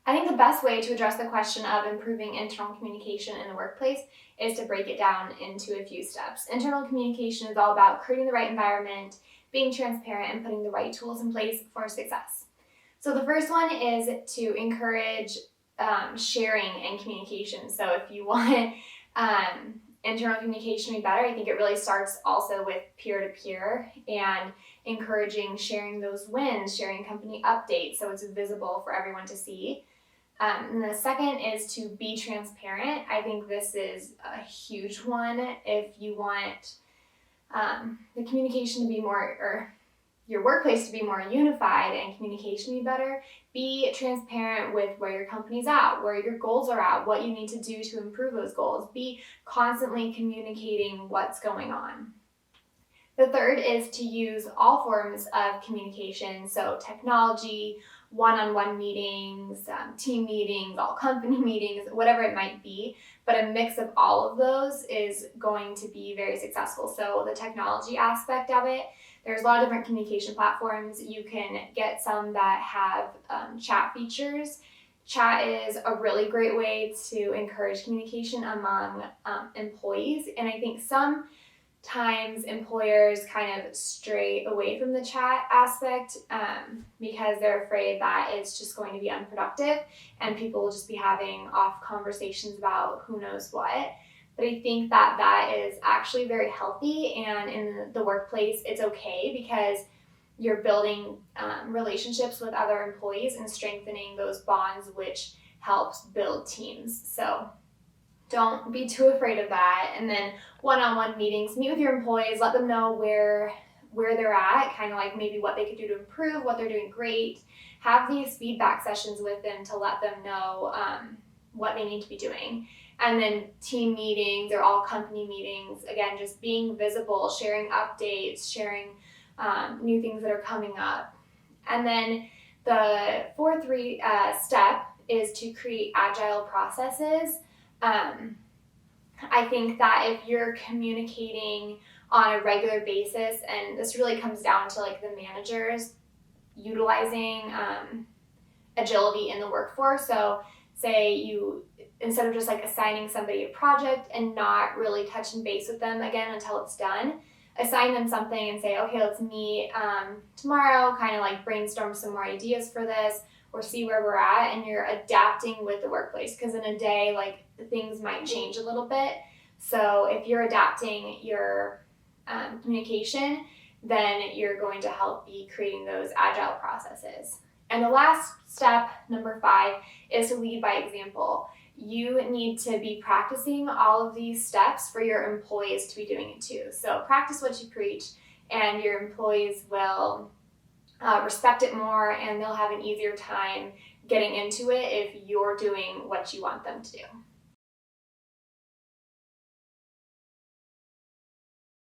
I think the best way to address the question of improving internal communication in the workplace is to break it down into a few steps. Internal communication is all about creating the right environment, being transparent, and putting the right tools in place for success. So the first one is to encourage sharing and communication. So if you want internal communication to be better, I think it really starts also with peer-to-peer and encouraging sharing those wins, sharing company updates so it's visible for everyone to see. And the second is to be transparent. I think this is a huge one. If you want the communication to be more, or your workplace to be more unified and communication to be better, be transparent with where your company's at, where your goals are at, what you need to do to improve those goals. Be constantly communicating what's going on. The third is to use all forms of communication, so technology, one-on-one meetings, team meetings, all company meetings, whatever it might be, but a mix of all of those is going to be very successful. So the technology aspect of it, there's a lot of different communication platforms. You can get some that have chat features. Chat is a really great way to encourage communication among employees, and I think sometimes employers kind of stray away from the chat aspect because they're afraid that it's just going to be unproductive and people will just be having off conversations about who knows what. But I think that that is actually very healthy, and in the workplace it's okay because you're building relationships with other employees and strengthening those bonds, which helps build teams. So don't be too afraid of that. And then one-on-one meetings, meet with your employees, let them know where they're at, kind of like maybe what they could do to improve, what they're doing great. Have these feedback sessions with them to let them know what they need to be doing. And then team meetings or all company meetings, again, just being visible, sharing updates, sharing new things that are coming up. And then the fourth step is to create agile processes. I think that if you're communicating on a regular basis, and this really comes down to like the managers utilizing agility in the workforce. So say you, instead of just like assigning somebody a project and not really touching base with them again until it's done, assign them something and say, okay, let's meet tomorrow, kind of like brainstorm some more ideas for this or see where we're at, and you're adapting with the workplace because in a day, like things might change a little bit. So if you're adapting your communication, then you're going to help be creating those agile processes. And the last step, number 5, is to lead by example. You need to be practicing all of these steps for your employees to be doing it too. So practice what you preach, and your employees will respect it more, and they'll have an easier time getting into it if you're doing what you want them to do.